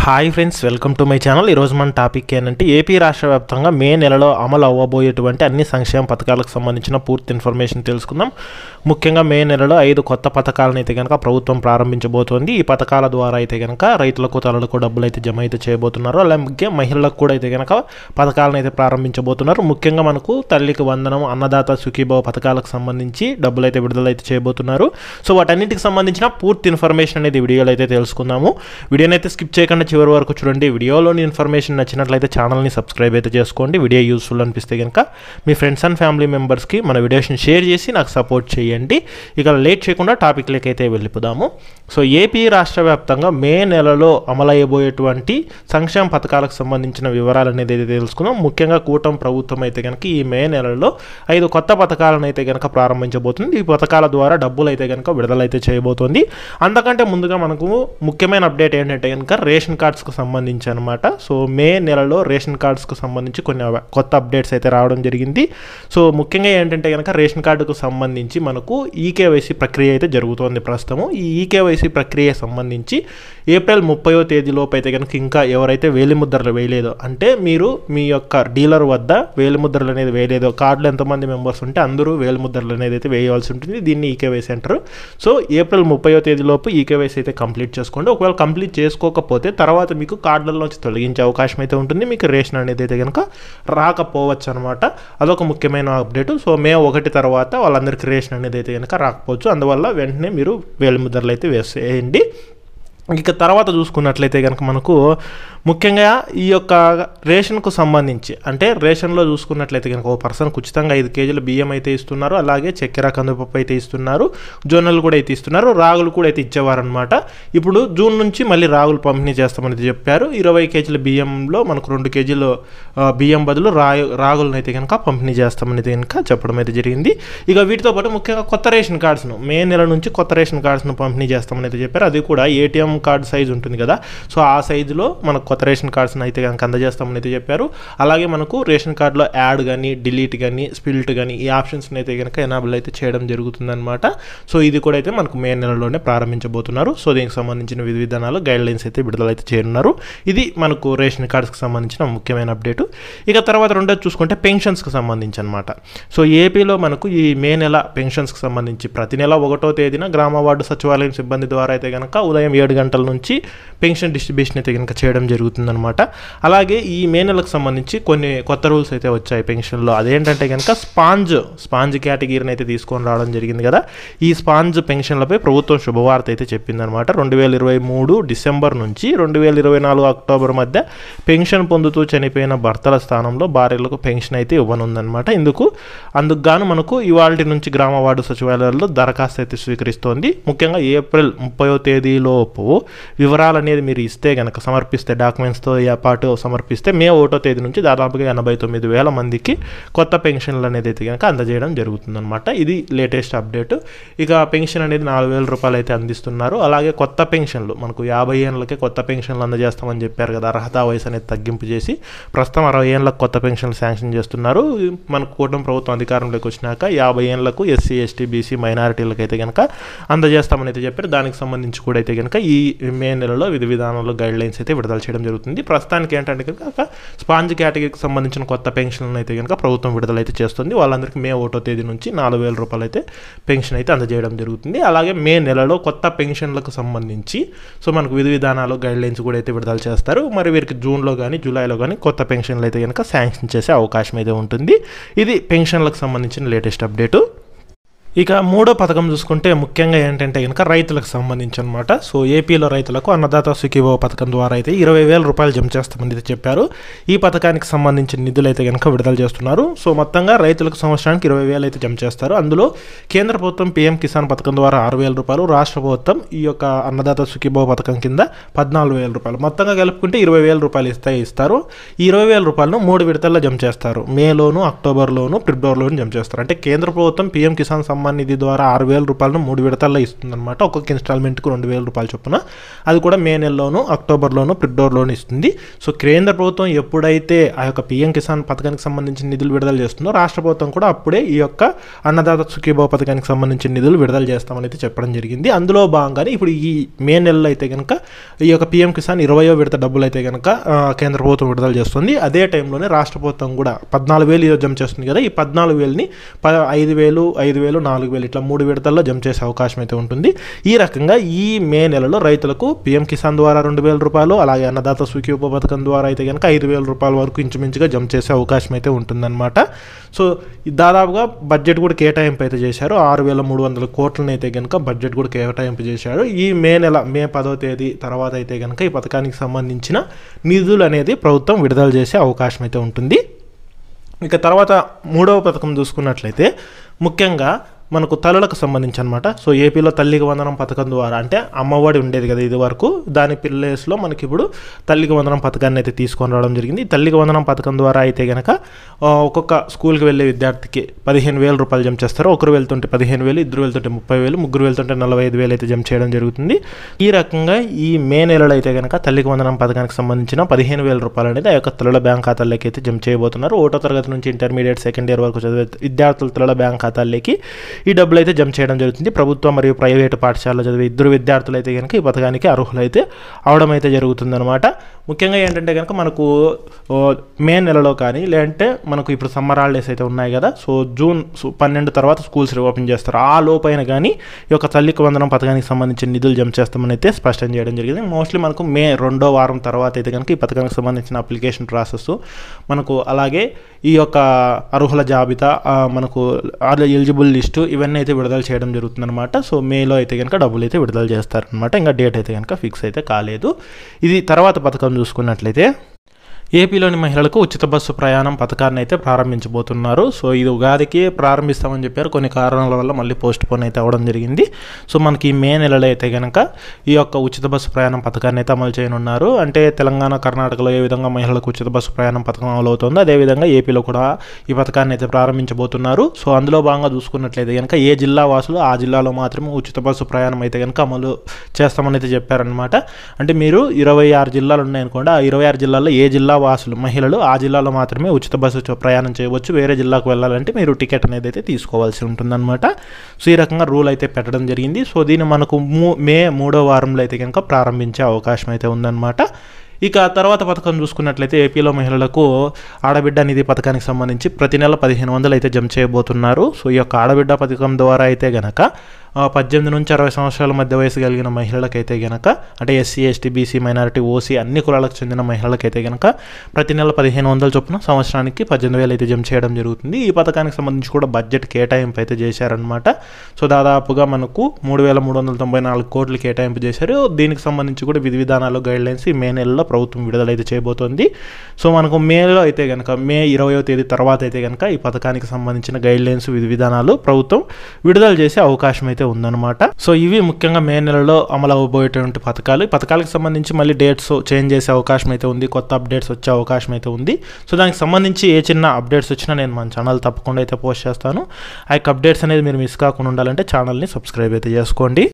Hi friends, welcome to my channel. ఈరోజు మన topic ఏంటంటే ఏపీ రాష్ట్ర వ్యాప్తంగా మే నెలలో అమలు అవ్వబోయేటువంటి అన్ని సంక్షేమ పథకాలకు సంబంధించిన పూర్తి ఇన్ఫర్మేషన్ తెలుసుకుందాం. ముఖ్యంగా మే నెలలో 5 కొత్త పథకాలను అయితే కనుక ప్రభుత్వం ప్రారంభించబోతోంది. ఈ పథకాల ద్వారా అయితే కనుక రైతులకు తలలకు డబ్బులు అయితే జమ అయితే చేయబోతున్నారు. అలాగే మహిళలకు కూడా అయితే కనుక పథకాలను అయితే ప్రారంభించబోతున్నారు. ముఖ్యంగా మనకు తల్లికి వందనం, అన్నదాత సుఖీభవ పథకాలకు సంబంధించి డబ్బులు అయితే విడుదల అయితే చేయబోతున్నారు. సో వాటన్నిటికి సంబంధించిన పూర్తి ఇన్ఫర్మేషన్ అనేది వీడియోలో అయితే తెలుసుకుందాము. వీడియోని అయితే స్కిప్ చేయకుండా చివరి వరకు చూడండి. వీడియోలోని ఇన్ఫర్మేషన్ నచ్చినట్లయితే ఛానల్ని సబ్స్క్రైబ్ అయితే చేసుకోండి. వీడియో యూస్ఫుల్ అనిపిస్తే కనుక మీ ఫ్రెండ్స్ అండ్ ఫ్యామిలీ మెంబర్స్కి మన వీడియోస్ని షేర్ చేసి నాకు సపోర్ట్ చేయండి. ఇక లేట్ చేయకుండా టాపిక్లకి అయితే వెళ్ళిపోదాము. సో ఏపీ రాష్ట్ర వ్యాప్తంగా మే నెలలో అమలయ్యబోయేటువంటి సంక్షేమ పథకాలకు సంబంధించిన వివరాలు అనేది అయితే తెలుసుకుందాం. ముఖ్యంగా కూటమి ప్రభుత్వం అయితే కనుక ఈ మే నెలలో 5 కొత్త పథకాలను అయితే కనుక ప్రారంభించబోతుంది. ఈ పథకాల ద్వారా డబ్బులు అయితే కనుక విడుదలైతే చేయబోతోంది. అంతకంటే ముందుగా మనకు ముఖ్యమైన అప్డేట్ ఏంటంటే కనుక రేషన్ కార్డ్స్కు సంబంధించి అనమాట. సో మే నెలలో రేషన్ కార్డ్స్కు సంబంధించి కొన్ని కొత్త అప్డేట్స్ అయితే రావడం జరిగింది. సో ముఖ్యంగా ఏంటంటే కనుక రేషన్ కార్డుకు సంబంధించి మనకు ఈకేవైసీ ప్రక్రియ అయితే జరుగుతోంది ప్రస్తుతము. ఈ ఈకేవైసీ ప్రక్రియ సంబంధించి ఏప్రిల్ 30వ తేదీలోపు అయితే కనుక ఇంకా ఎవరైతే వేలిముద్రలు వేయలేదో, అంటే మీరు మీ యొక్క డీలర్ వద్ద వేలిముద్రలు అనేది వేయలేదో, కార్డులో ఎంతమంది మెంబర్స్ ఉంటే అందరూ వేలిముద్రలు అనేది అయితే వేయవలసి ఉంటుంది. దీన్ని ఈకేవైసీ అంటారు. సో ఏప్రిల్ 30వ తేదీలోపు ఈకేవైసీ అయితే కంప్లీట్ చేసుకోండి. ఒకవేళ కంప్లీట్ చేసుకోకపోతే తర్వాత మీకు కార్డులలోంచి తొలగించే అవకాశం అయితే ఉంటుంది. మీకు రేషన్ అనేది అయితే కనుక రాకపోవచ్చు అనమాట. అదొక ముఖ్యమైన అప్డేట్. సో మే 1 తర్వాత వాళ్ళందరికీ రేషన్ అనేది అయితే కనుక రాకపోవచ్చు. అందువల్ల వెంటనే మీరు వేలిముద్రలు అయితే వేసేయండి. ఇక తర్వాత చూసుకున్నట్లయితే కనుక మనకు ముఖ్యంగా ఈ యొక్క రేషన్కు సంబంధించి, అంటే రేషన్లో చూసుకున్నట్లయితే కనుక ఒక పర్సన్కి ఉచితంగా 5 కేజీల బియ్యం అయితే ఇస్తున్నారు. అలాగే చక్కెర, కందిపప్పు అయితే ఇస్తున్నారు. జొన్నలు కూడా అయితే ఇస్తున్నారు. రాగులు కూడా అయితే ఇచ్చేవారనమాట. ఇప్పుడు జూన్ నుంచి మళ్ళీ రాగులు పంపిణీ చేస్తామని చెప్పారు. 20 కేజీల బియ్యంలో మనకు 2 కేజీలు బియ్యం బదులు రాగులను అయితే కనుక పంపిణీ చేస్తామని కనుక చెప్పడం అయితే జరిగింది. ఇక వీటితో పాటు ముఖ్యంగా కొత్త రేషన్ కార్డ్స్ను మే నెల నుంచి కొత్త రేషన్ కార్డ్స్ను పంపిణీ చేస్తామని అయితే చెప్పారు. అది కూడా ఏటీఎం కార్డ్ సైజ్ ఉంటుంది కదా, సో ఆ సైజులో మనకు కొత్త రేషన్ కార్డ్స్ని అయితే కనుక అందజేస్తామని అయితే చెప్పారు. అలాగే మనకు రేషన్ కార్డులో యాడ్ కానీ, డిలీట్ కానీ, స్పిల్ట్ కానీ ఈ ఆప్షన్స్ని అయితే కనుక ఎనాబుల్ అయితే చేయడం జరుగుతుందన్నమాట. సో ఇది కూడా అయితే మనకు మే నెలలోనే ప్రారంభించబోతున్నారు. సో దీనికి సంబంధించిన విధి విధానాలు, గైడ్ లైన్స్ అయితే విడుదల అయితే చేయనున్నారు. ఇది మనకు రేషన్ కార్డ్స్కి సంబంధించిన ముఖ్యమైన అప్డేటు. ఇక తర్వాత రెండోది చూసుకుంటే పెన్షన్స్కి సంబంధించి అనమాట. సో ఏపీలో మనకు ఈ మే నెల పెన్షన్స్కి సంబంధించి ప్రతి నెల 1వ తేదీన గ్రామ వార్డు సచివాలయం సిబ్బంది ద్వారా అయితే కనుక ఉదయం 7 గంటల నుంచి పెన్షన్ డిస్ట్రిబ్యూషన్ అయితే కనుక చేయడం జరుగుతుందన్నమాట. అలాగే ఈ మే నెలకు సంబంధించి కొన్ని కొత్త రూల్స్ అయితే వచ్చాయి పెన్షన్లో. అదేంటంటే కనుక స్పాంజ్ కేటగిరీని అయితే తీసుకొని రావడం జరిగింది కదా. ఈ స్పాంజ్ పెన్షన్లపై ప్రభుత్వం శుభవార్త అయితే చెప్పిందనమాట. 2023 డిసెంబర్ నుంచి 2024 అక్టోబర్ మధ్య పెన్షన్ పొందుతూ చనిపోయిన భర్తల స్థానంలో భార్యలకు పెన్షన్ అయితే ఇవ్వనుందనమాట. అందుకు గాను మనకు ఇవాళ నుంచి గ్రామ వార్డు సచివాలయాల్లో దరఖాస్తు అయితే స్వీకరిస్తోంది. ముఖ్యంగా ఏప్రిల్ 30వ తేదీలోపు వివరాలు అనేది మీరు ఇస్తే కనుక, సమర్పిస్తే, డాక్యుమెంట్స్తో పాటు సమర్పిస్తే మే 1వ తేదీ నుంచి దాదాపుగా 89,000 మందికి కొత్త పెన్షన్లు అనేది అయితే కనుక అందజేయడం జరుగుతుందన్నమాట. ఇది లేటెస్ట్ అప్డేట్. ఇక పెన్షన్ అనేది 4,000 రూపాయలు అయితే అందిస్తున్నారు. అలాగే కొత్త పెన్షన్లు మనకు 50 ఏళ్ళకే కొత్త పెన్షన్లు అందజేస్తామని చెప్పారు కదా. అర్హత వయసు అనేది తగ్గింపు చేసి ప్రస్తుతం 60 ఏళ్ళకు కొత్త పెన్షన్లు శాంక్షన్ చేస్తున్నారు. మనకు కూటమి ప్రభుత్వం అధికారంలోకి వచ్చినాక 50 ఏళ్ళకు ఎస్సీ, ఎస్టీ, బీసీ, మైనారిటీలకు అయితే కనుక అందజేస్తామని అయితే చెప్పారు. దానికి సంబంధించి కూడా అయితే కనుక ఈ మే నెలలో విధి విధానాల్లో గైడ్ లైన్స్ అయితే విడుదల చేయడం జరుగుతుంది. ప్రస్తుతానికి ఏంటంటే కనుక స్పాంజ్ కేటగిరీకి సంబంధించిన కొత్త పెన్షన్లను అయితే కనుక ప్రభుత్వం విడుదల అయితే చేస్తుంది. వాళ్ళందరికీ మే 1వ తేదీ నుంచి 4,000 రూపాయలు అయితే పెన్షన్ అయితే అందజేయడం జరుగుతుంది. అలాగే మే నెలలో కొత్త పెన్షన్లకు సంబంధించి సో మనకు విధి విధానాలు, గైడ్ లైన్స్ కూడా అయితే విడుదల చేస్తారు. మరి వీరికి జూన్లో కానీ, జూలైలో కానీ కొత్త పెన్షన్లు అయితే కనుక శాంక్షన్ చేసే అవకాశం అయితే ఉంటుంది. ఇది పెన్షన్లకు సంబంధించిన లేటెస్ట్ అప్డేటు. ఇక మూడో పథకం చూసుకుంటే ముఖ్యంగా ఏంటంటే కనుక రైతులకు సంబంధించి అనమాట. సో ఏపీలో రైతులకు అన్నదాత సుఖీభవ పథకం ద్వారా అయితే 20,000 రూపాయలు జమ చేస్తామని అయితే చెప్పారు. ఈ పథకానికి సంబంధించిన నిధులు అయితే కనుక విడుదల చేస్తున్నారు. సో మొత్తంగా రైతులకు సంవత్సరానికి 20,000 అయితే జమ చేస్తారు. అందులో కేంద్ర ప్రభుత్వం పీఎం కిసాన్ పథకం ద్వారా 6,000 రూపాయలు, రాష్ట్ర ప్రభుత్వం ఈ యొక్క అన్నదాత సుఖీభవ పథకం కింద 14,000 రూపాయలు, మొత్తంగా కలుపుకుంటే 20,000 రూపాయలు ఇస్తారు. ఈ 20,000 రూపాయలను 3 విడతల్లో జమ చేస్తారు. మేలోను, అక్టోబర్లోను, ఫిబ్రవరిలోను జమ చేస్తారు. అంటే కేంద్ర ప్రభుత్వం పీఎం కిసాన్ సమ్మాన్ నిధి ద్వారా 6,000 రూపాయలను 3 విడతల్లో ఇస్తుందన్నమాట. ఒక్కొక్క ఇన్స్టాల్మెంట్కు 2,000 రూపాయలు చొప్పున. అది కూడా మే నెలలోను, అక్టోబర్లోను, ఫిబ్రవరిలోను ఇస్తుంది. సో కేంద్ర ప్రభుత్వం ఎప్పుడైతే ఆ యొక్క పీఎం కిసాన్ పథకానికి సంబంధించిన నిధులు విడుదల చేస్తుందో రాష్ట్ర ప్రభుత్వం కూడా అప్పుడే ఈ యొక్క అన్నదాత సుఖీభవ పథకానికి సంబంధించిన నిధులు విడుదల చేస్తామని అయితే చెప్పడం జరిగింది. అందులో భాగంగానే ఇప్పుడు ఈ మే నెలలో అయితే కనుక ఈ యొక్క పీఎం కిసాన్ 20వ విడత డబ్బులు అయితే కనుక కేంద్ర ప్రభుత్వం విడుదల చేస్తుంది. అదే టైంలోనే రాష్ట్ర ప్రభుత్వం కూడా 14,000 జమ చేస్తుంది కదా. ఈ 14,000ని 5,000, 5,000, 4,000 ఇట్లా 3 విడతల్లో జమ చేసే అవకాశం అయితే ఉంటుంది. ఈ రకంగా ఈ మే నెలలో రైతులకు పీఎం కిసాన్ ద్వారా 2,000 రూపాయలు, అలాగే అన్నదాత సుఖీభవ పథకం ద్వారా అయితే కనుక 5,000 రూపాయల వరకు ఇంచుమించుగా జమ చేసే అవకాశం అయితే ఉంటుందన్నమాట. సో దాదాపుగా బడ్జెట్ కూడా కేటాయింపు అయితే చేశారు. 6,300 కోట్లను అయితే కనుక బడ్జెట్ కూడా కేటాయింపు చేశారు. ఈ మే 10వ తేదీ తర్వాత అయితే కనుక ఈ పథకానికి సంబంధించిన నిధులు అనేది ప్రభుత్వం విడుదల చేసే అవకాశం అయితే ఉంటుంది. ఇక తర్వాత 3వ పథకం చూసుకున్నట్లయితే ముఖ్యంగా మనకు తల్లులకు సంబంధించి అనమాట. సో ఏపీలో తల్లికి వందనం పథకం ద్వారా, అంటే అమ్మఒడి ఉండేది కదా ఇది వరకు, దాని ప్లేస్లో మనకి ఇప్పుడు తల్లికి వందనం పథకాన్ని అయితే తీసుకొని రావడం జరిగింది. తల్లికి వందనం పథకం ద్వారా అయితే కనుక ఒక్కొక్క స్కూల్కి వెళ్ళే విద్యార్థికి 15,000 రూపాయలు జమ చేస్తారు. ఒకరు వెళ్తుంటే 15,000, ఇద్దరు వెళ్తుంటే 30,000, ముగ్గురు వెళ్తుంటే 45,000 అయితే జమ చేయడం జరుగుతుంది. ఈ రకంగా ఈ మే నెలలో అయితే కనుక తల్లికి వందనం పథకానికి సంబంధించిన 15,000 రూపాయలు అనేది ఆ యొక్క తల్లుల బ్యాంక్ ఖాతాల్లోకి అయితే జమ చేయబోతున్నారు. 1వ తరగతి నుంచి ఇంటర్మీడియట్ సెకండ్ ఇయర్ వరకు చదివే విద్యార్థుల తల్లుల బ్యాంక్ ఖాతాల్లోకి ఈ డబ్బులు అయితే జమ చేయడం జరుగుతుంది. ప్రభుత్వ మరియు ప్రైవేటు పాఠశాలలో చదివే ఇద్దరు విద్యార్థులు అయితే కనుక ఈ పథకానికి అర్హులైతే అవడం అయితే జరుగుతుందన్నమాట. ముఖ్యంగా ఏంటంటే కనుక మనకు మే నెలలో కానీ, లేదంటే మనకు ఇప్పుడు సమ్మర్ హాలిడేస్ అయితే ఉన్నాయి కదా, సో జూన్ 12 తర్వాత స్కూల్స్ రీఓపెన్ చేస్తారు. ఆ లోపైన కానీ ఈ యొక్క తల్లికి వందనం పథకానికి సంబంధించిన నిధులు జమ చేస్తామని అయితే స్పష్టం చేయడం జరిగింది. మోస్ట్లీ మనకు మే 2వ వారం తర్వాత అయితే కనుక ఈ పథకానికి సంబంధించిన అప్లికేషన్ ప్రాసెస్ మనకు, అలాగే ఈ యొక్క అర్హుల జాబితా, మనకు ఎలిజిబుల్ లిస్టు, ఇవన్నీ అయితే విడుదల చేయడం జరుగుతుందన్నమాట. సో మేలో అయితే కనుక డబ్బులు అయితే విడుదల చేస్తారనమాట. ఇంకా డేట్ అయితే కనుక ఫిక్స్ అయితే కాలేదు. ఇది తర్వాత పథకం చూసుకున్నట్లయితే ఏపీలోని మహిళలకు ఉచిత బస్సు ప్రయాణం పథకాన్ని అయితే ప్రారంభించబోతున్నారు. సో ఇది ఉగాదికి ప్రారంభిస్తామని చెప్పారు. కొన్ని కారణాల వల్ల మళ్ళీ పోస్ట్ పోన్ అయితే అవ్వడం జరిగింది. సో మనకి మే నెలలో అయితే కనుక ఈ యొక్క ఉచిత బస్సు ప్రయాణం పథకాన్ని అయితే అమలు చేయనున్నారు. అంటే తెలంగాణ, కర్ణాటకలో ఏ విధంగా మహిళలకు ఉచిత బస్సు ప్రయాణం పథకం అమలు అవుతుందో అదేవిధంగా ఏపీలో కూడా ఈ పథకాన్ని అయితే ప్రారంభించబోతున్నారు. సో అందులో భాగంగా చూసుకున్నట్లయితే కనుక ఏ జిల్లా వాసులు ఆ జిల్లాలో మాత్రమే ఉచిత బస్సు ప్రయాణం అయితే కనుక అమలు చేస్తామని అయితే చెప్పారనమాట. అంటే మీరు 26 జిల్లాలు ఉన్నాయనుకోండి, ఆ 26 జిల్లాల్లో ఏ జిల్లా వాసులు మహిళలు ఆ జిల్లాలో మాత్రమే ఉచిత బస్సు ప్రయాణం చేయవచ్చు. వేరే జిల్లాకు వెళ్ళాలంటే మీరు టికెట్ అనేది అయితే తీసుకోవాల్సి ఉంటుందన్నమాట. సో ఈ రకంగా రూల్ అయితే పెట్టడం జరిగింది. సో దీన్ని మనకు మే 3వ వారంలో అయితే కనుక ప్రారంభించే అవకాశం అయితే ఉందన్నమాట. ఇక తర్వాత పథకం చూసుకున్నట్లయితే ఏపీలో మహిళలకు ఆడబిడ్డ నిధి పథకానికి సంబంధించి ప్రతి నెల 1,500 అయితే జమ చేయబోతున్నారు. సో ఈ యొక్క ఆడబిడ్డ పథకం ద్వారా అయితే గనక 18 నుంచి 60 సంవత్సరాల మధ్య వయసు కలిగిన మహిళలకైతే గనక, అంటే SC, ST, BC, minority, OC అన్ని కులాలకు చెందిన మహిళలకైతే గనక ప్రతి నెల 1,500 చొప్పున సంవత్సరానికి 18,000 అయితే జమ చేయడం జరుగుతుంది. ఈ పథకానికి సంబంధించి కూడా బడ్జెట్ కేటాయింపు అయితే చేశారనమాట. సో దాదాపుగా మనకు 3,394 కోట్లు కేటాయింపు చేశారు. దీనికి సంబంధించి కూడా విధి విధానాలు, గైడ్లైన్స్ ఈ మే నెలలో ప్రభుత్వం విడుదలైతే చేయబోతోంది. సో మనకు మేలో అయితే కనుక మే 20వ తేదీ తర్వాత అయితే కనుక ఈ పథకానికి సంబంధించిన గైడ్లైన్స్, విధి విధానాలు ప్రభుత్వం విడుదల చేసే అవకాశం అయితే ఉందన్నమాట. సో ఇవి ముఖ్యంగా మే నెలలో అమలు అవ్వబోయేటువంటి పథకాలు. ఈ పథకాలకు సంబంధించి మళ్ళీ డేట్స్ చేంజ్ చేసే అవకాశం అయితే ఉంది, కొత్త అప్డేట్స్ వచ్చే అవకాశం అయితే ఉంది. సో దానికి సంబంధించి ఏ చిన్న అప్డేట్స్ వచ్చినా నేను మన ఛానల్ తప్పకుండా అయితే పోస్ట్ చేస్తాను. ఆ యొక్క అప్డేట్స్ అనేది మీరు మిస్ కాకుండా ఉండాలంటే ఛానల్ని సబ్స్క్రైబ్ అయితే చేసుకోండి.